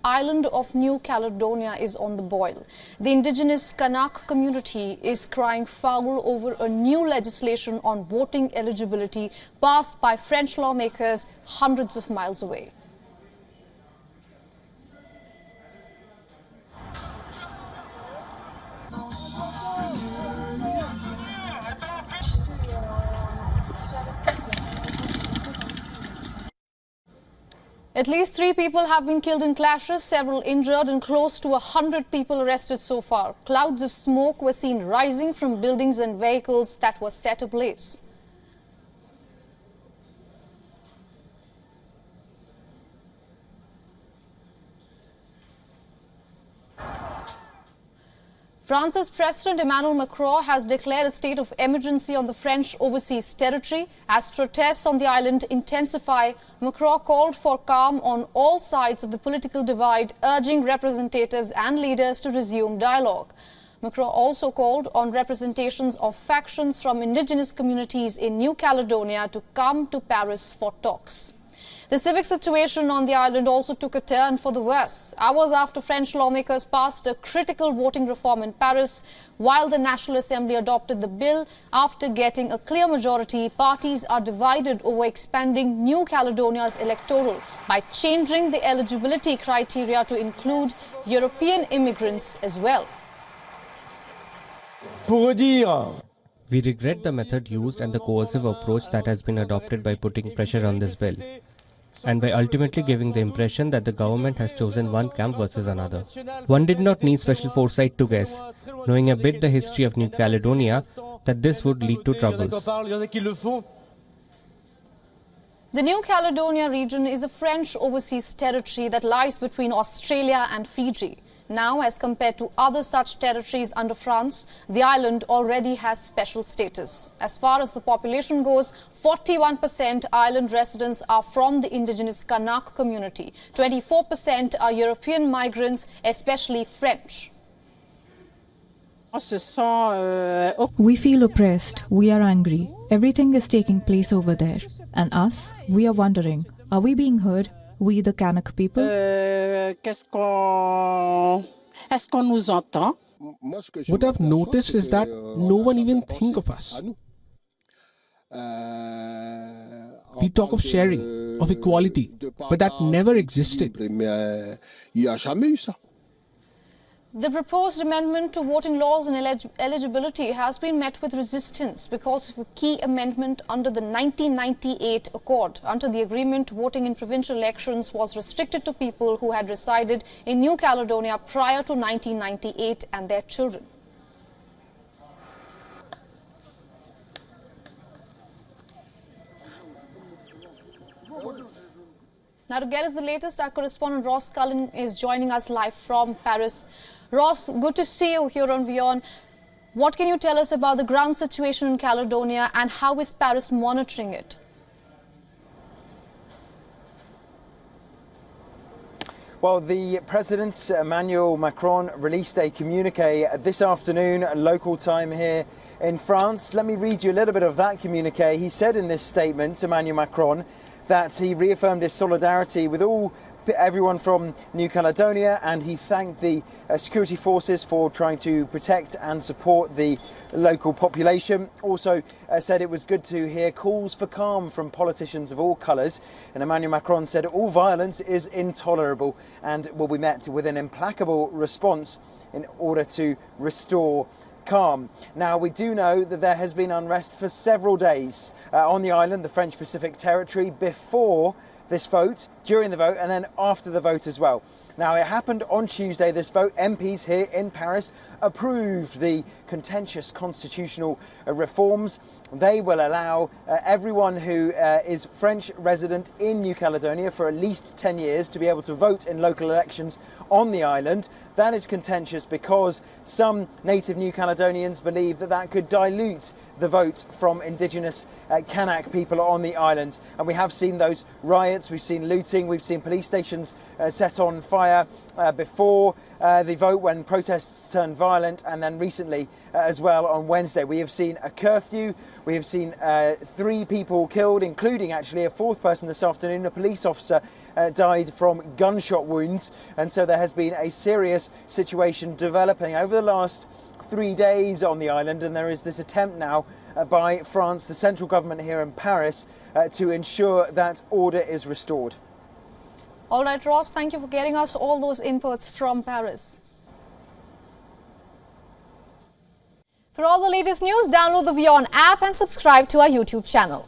island of New Caledonia is on the boil. The indigenous Kanak community is crying foul over a new legislation on voting eligibility passed by French lawmakers hundreds of miles away. At least 3 people have been killed in clashes, several injured and close to 100 people arrested so far. Clouds of smoke were seen rising from buildings and vehicles that were set ablaze. France's President Emmanuel Macron has declared a state of emergency on the French overseas territory. As protests on the island intensify, Macron called for calm on all sides of the political divide, urging representatives and leaders to resume dialogue. Macron also called on representations of factions from indigenous communities in New Caledonia to come to Paris for talks. The civic situation on the island also took a turn for the worse. Hours after French lawmakers passed a critical voting reform in Paris, while the National Assembly adopted the bill after getting a clear majority, parties are divided over expanding New Caledonia's electoral by changing the eligibility criteria to include European immigrants as well. We regret the method used and the coercive approach that has been adopted by putting pressure on this bill, and by ultimately giving the impression that the government has chosen one camp versus another. One did not need special foresight to guess, knowing a bit the history of New Caledonia, that this would lead to troubles. The New Caledonia region is a French overseas territory that lies between Australia and Fiji. Now, as compared to other such territories under France, the island already has special status. As far as the population goes, 41% island residents are from the indigenous Kanak community. 24% are European migrants, especially French. We feel oppressed, we are angry. Everything is taking place over there. And us, we are wondering, are we being heard? We the Kanak people? What I've noticed is that no one even thinks of us. We talk of sharing, of equality, but that never existed. The proposed amendment to voting laws and eligibility has been met with resistance because of a key amendment under the 1998 Accord. Under the agreement, voting in provincial elections was restricted to people who had resided in New Caledonia prior to 1998 and their children. Now, to get us the latest, our correspondent Ross Cullen is joining us live from Paris. Ross, good to see you here on WION. What can you tell us about the ground situation in Caledonia and how is Paris monitoring it? Well, the President, Emmanuel Macron, released a communique this afternoon, local time here in France. Let me read you a little bit of that communique. He said in this statement, Emmanuel Macron, that he reaffirmed his solidarity with everyone from New Caledonia, and he thanked the security forces for trying to protect and support the local population. Also said it was good to hear calls for calm from politicians of all colours, and Emmanuel Macron said all violence is intolerable and will be met with an implacable response in order to restore calm. Now, we do know that there has been unrest for several days on the island, the French Pacific territory, before this vote, during the vote, and then after the vote as well. Now, it happened on Tuesday, this vote. MPs here in Paris approved the contentious constitutional reforms. They will allow everyone who is French resident in New Caledonia for at least 10 years to be able to vote in local elections on the island. That is contentious because some native New Caledonians believe that that could dilute the vote from indigenous Kanak people on the island. And we have seen those riots, we've seen looting, rioting. We've seen police stations set on fire before the vote when protests turned violent, and then recently as well on Wednesday. We have seen a curfew. We have seen 3 people killed, including actually a 4th person this afternoon. A police officer died from gunshot wounds, and so there has been a serious situation developing over the last 3 days on the island, and there is this attempt now by France, the central government here in Paris, to ensure that order is restored. All right, Ross, thank you for getting us all those inputs from Paris. For all the latest news, download the WION app and subscribe to our YouTube channel.